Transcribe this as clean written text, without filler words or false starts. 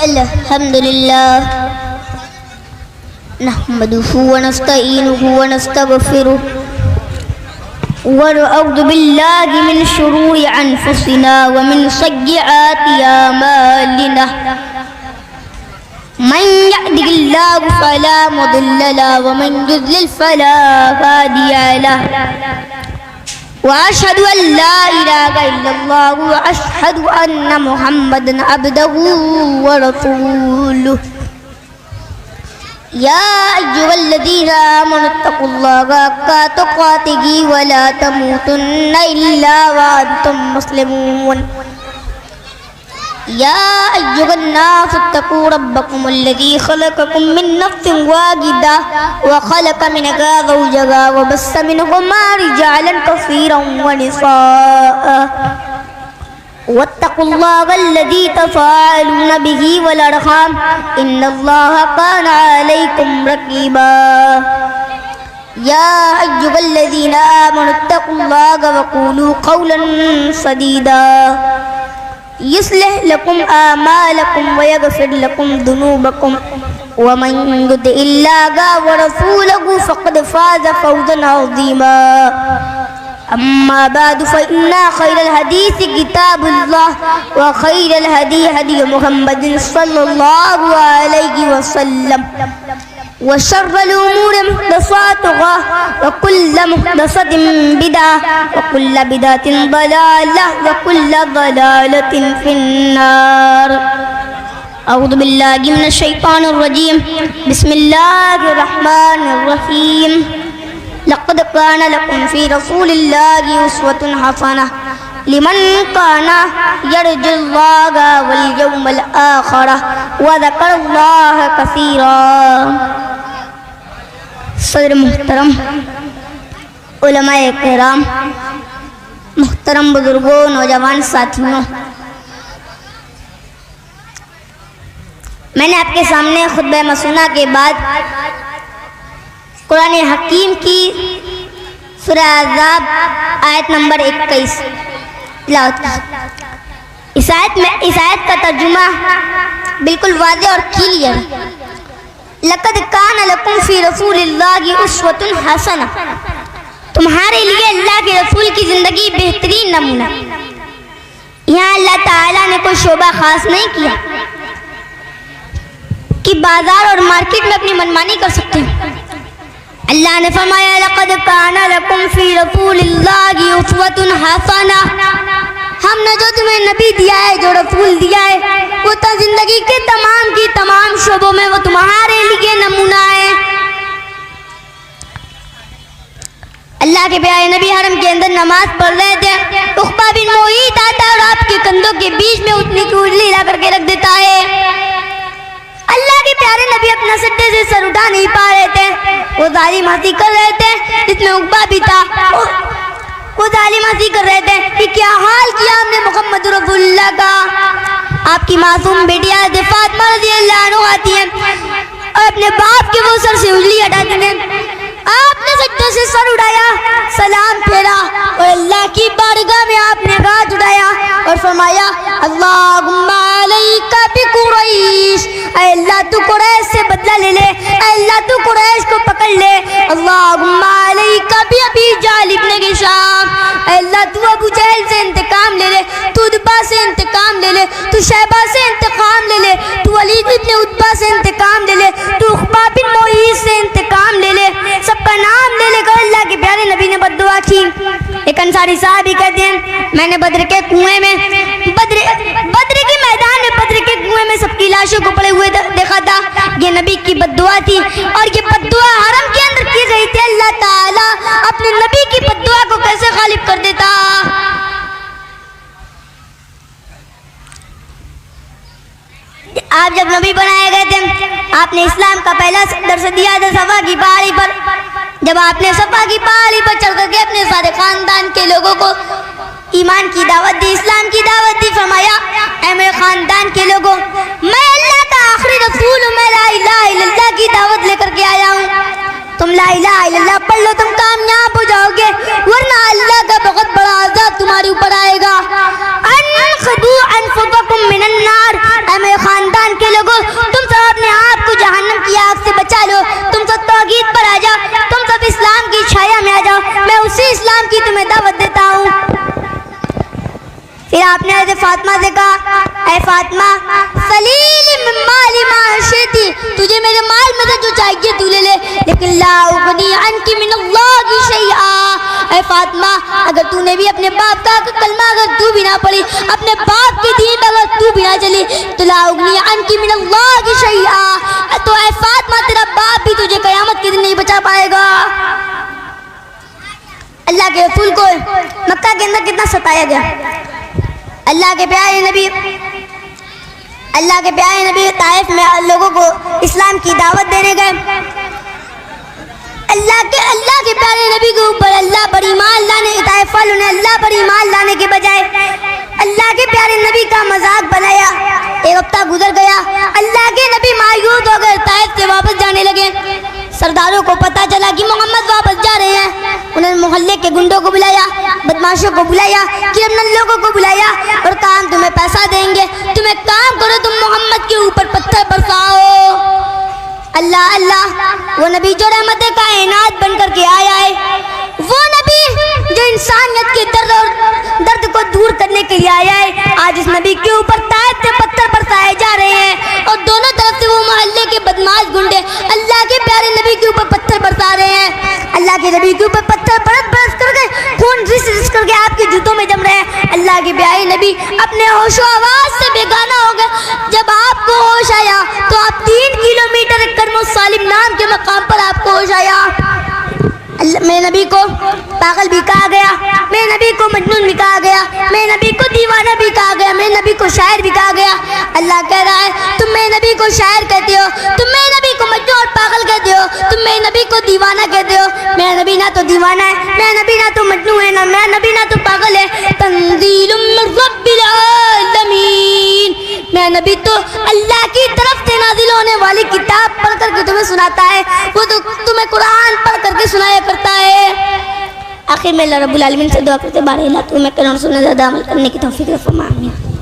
الحمد لله نحمده ونستعينه ونستغفره ونعوذ بالله من شرور أنفسنا ومن سيئات أعمالنا من يهده الله فلا مضل له ومن يضلل فلا هادي له وأشهد أن لا إله إلا الله وأشهد أن محمدا عبده ورسوله يا أيها الذين آمنوا اتقوا الله حق تقاته ولا تموتن إلا وأنتم مسلمون يا أيها الناس اتقوا ربكم الذي خلقكم من نفس واحدة وخلق منها زوجها وبث منهما رجالا كثيرا ونساء واتقوا الله الذي تساءلون به والأرحام إن الله كان عليكم رقيبا يا أيها الذين آمنوا اتقوا الله وقولوا قولا سديدا يصلح لكم أعمالكم ويغفر لكم ذنوبكم ومن يطع الله ورسوله فقد فاز فوزا عظيما أما بعد فإن خير الحديث كتاب الله وخير الهدي هدي محمد صلى الله عليه وسلم وشر الأمور محدثاتها وكل محدثة بدعة وكل بدعة ضلالة وكل ضلالة في النار أعوذ بالله من الشيطان الرجيم بسم الله الرحمن الرحيم لقد كان لكم في رسول الله أسوة حسنة لمن كان يرجو الله واليوم الآخر وذكر الله كثيرا صدر محترم علماء کرام محترم بزرگوں نوجوان ساتھیوں میں نے آپ کے سامنے خطبہ مسنہ کے بعد قرآن حکیم کی سورہ احزاب آیت نمبر 21 تلاوت کی۔ اس آیت کا ترجمہ بالکل واضح اور کلیئر ہے۔ لقد کان لکم فی رسول اللہ اسوۃ حسنہ، تمہارے لیے اللہ کے رسول کی زندگی بہترین نمونہ۔ یہاں اللہ تعالیٰ نے کوئی شعبہ خاص نہیں کیا کہ بازار اور مارکیٹ میں اپنی منمانی کر سکتے ہیں۔ اللہ نے فرمایا لقد کان لکم فی رسول اللہ اسوۃ حسنہ، ہم نے جو تمہیں نبی دیا ہے، جو رسول دیا ہے، وہ تو زندگی کے تمام شعبوں میں وہ تمہارے لیے نمونہ ہے۔ اللہ کے پیارے نبی حرم کے اندر نماز پڑھ رہے تھے، عقبہ بن معیط آتا ہے اور آپ کے کندھوں کے بیچ میں اٹھنے کی اڈلی لا کر کے رکھ دیتا ہے۔ اللہ کے پیارے نبی اپنا سجدے سے سر اٹھا نہیں پا رہے تھے، وہ ظالم ہنسی کر رہے تھے، جس میں عقبہ بھی تھا۔ وہ ظالم ہنسی کر رہے تھے کہ کیا حال کیا ہم نے محمد رسول اللہ کا۔ آپ کی معصوم بیٹی حضرت فاطمہ رضی اللہ عنہ آتی ہیں اور اپنے باپ کے وہ سر سے انگلی ہٹاتی ہیں۔ آپ نے سجدے سے سر اٹھایا، سلام پھیرا اور اللہ کی بارگاہ میں آپ نے ہاتھ اٹھایا اور فرمایا اللہم علیک بقریش، اے اللہ تو قریش سے بدلہ لے لے، اے اللہ تو قریش کو پکڑ لے۔ اللہم علیک بابی جہل ابن ہشام، اے اللہ تو ابو جہل سے انتقام لے لے، تو عتبہ سے انتقام لے لے، تو شیبہ سے انتقام لے لے، تو ولید ابن عتبہ سے انتقام لے لے، تو عقبہ بن معیط سے انتقام لے لے۔ سب کا نام لے لے کر اللہ کے پیارے نبی نے بد دعا کی۔ ایک انصاری صحابی کہتے ہیں میں نے بدر کے کنویں میں بدر کے میدان میں بدر کے کنویں میں سب کی لاشوں کو پڑے ہوئے دیکھا تھا۔ یہ نبی کی بد دعا تھی اور یہ بد دعا حرم کے اندر کی گئی تھی۔ اللہ تعالیٰ اپنے نبی کی بد دعا کو کیسے غالب کر دیتا۔ آپ جب نبی بنائے گئے تھے، آپ نے اسلام کا پہلا درس دیا تھا صفا کی پہاڑی پر۔ جب آپ نے صفا کی پہاڑی پر چڑھ کر کے اپنے سارے خاندان کے لوگوں کو ایمان کی دعوت دی، اسلام کی دعوت دی، فرمایا اے میرے خاندان کے لوگوں، میں اللہ کا آخری رسول ہوں، میں لا الہ الا اللہ کی دعوت لے کر کے آیا ہوں۔ تم لا الہ الا اللہ پڑھ لو، تم کامیاب ہو جاؤ گے، ورنہ اللہ کا بہت بڑا عذاب تمہارے اوپر آئے گا۔ خذوا انفسکم من النار، اے میرے خاندان کے لوگوں تم سب اپنے آپ کو جہنم کی آگ سے بچا لو، تم سب توحید پر آ جاؤ، تم سب اسلام کی چھایا میں آ جاؤ، میں اسی اسلام کی تمہیں دعوت دیتا ہوں۔ پھر آپ نے حضرت فاطمہ سے کہا اے فاطمہ سلیلی من مالی ما شئتی، تجھے میرے مال میں سے جو چاہیے تو لے لے، لیکن لا اغنی عنک من اللہ شیئا، اے فاطمہ اگر تو نے بھی اپنے باپ کا کلمہ اگر تو بھی نہ پڑھی، اپنے باپ کے دین پر اگر تو بھی نہ چلی، تو لا اغنی عنک من اللہ شیئا، تو اے فاطمہ تیرا باپ بھی تجھے قیامت کے دن نہیں بچا پائے گا۔ اللہ کے رسول کو مکہ کے اندر کتنا ستایا گیا، اللہ کے پیارے نبی طائف میں لوگوں کو اسلام کی دعوت دینے گئے، اللہ کے پیارے نبی کے اوپر اللہ پر ایمان لانے، طائف والوں نے اللہ پر ایمان لانے کے بجائے اللہ کے پیارے نبی کا مذاق بنایا۔ ایک ہفتہ گزر گیا، اللہ کے نبی مایوس ہو گئے، طائف سے واپس جانے لگے۔ سرداروں کو پتہ چلا کہ محمد واپس جا رہے ہیں، انہوں نے محلے کے گنڈوں کو بلایا، بدماشوں کو بلایا، کرمنل لوگوں کو بلایا اور کہا ہم تمہیں پیسہ دیں گے، تم ایک کام کرو تم محمد کے اوپر پتھر برساؤ۔ اللہ اللہ، وہ نبی جو رحمت کائنات بن کر کے آیا ہے، وہ نبی جو انسانیت کے درد کو دور کرنے کے لیے آیا ہے، آج اس نبی کے اوپر طائف سے پتھر برسائے جا رہے ہیں اور دونوں طرف سے وہ محلے کے بدماش گنڈے اللہ کے پیارے نبی کے اوپر پتھر برسا رہے ہیں۔ اللہ کے نبی کے اوپر پتھر برس کر کے خون رس کر کے آپ کے جوتوں میں جم رہے ہیں۔ اللہ کے پیارے نبی اپنے ہوش و آواز سے بیگانہ ہو گئے۔ جب آپ کو ہوش آیا تو آپ 3 کلومیٹر کرم السالم نام کے مقام پر آپ کو ہوش آیا۔ میرے نبی کو پاگل بھی کہا گیا، میرے نبی کو مجنون بھی کہا گیا، میرے نبی کو دیوانہ بھی کہا گیا، میرے نبی کو شاعر بھی کہا گیا۔ اللہ کہہ رہا ہے تم میرے نبی کو شاعر کہتے ہو، تم میرے نبی کو مجنون اور پاگل کہتے ہو، تم میرے نبی کو دیوانہ کہتے ہو۔ میرا نبی نہ تو دیوانہ ہے، میرا نبی نہ تو مجنون ہے، میرا نبی نہ تو پاگل ہے۔ تنزیل من رب العالمین، میرا نبی تو اللہ کی طرف سے نازل ہونے والی کتاب پڑھ کر کے تمہیں سناتا ہے، وہ تو تمہیں قرآن پڑھ کر کے سنایا کرتا ہے۔ آخر میں اللہ رب العالمین سے دعا کرتے بارے اللہ تو میں کلام سننے زیادہ عمل کرنے کی توفیق فرما آمین۔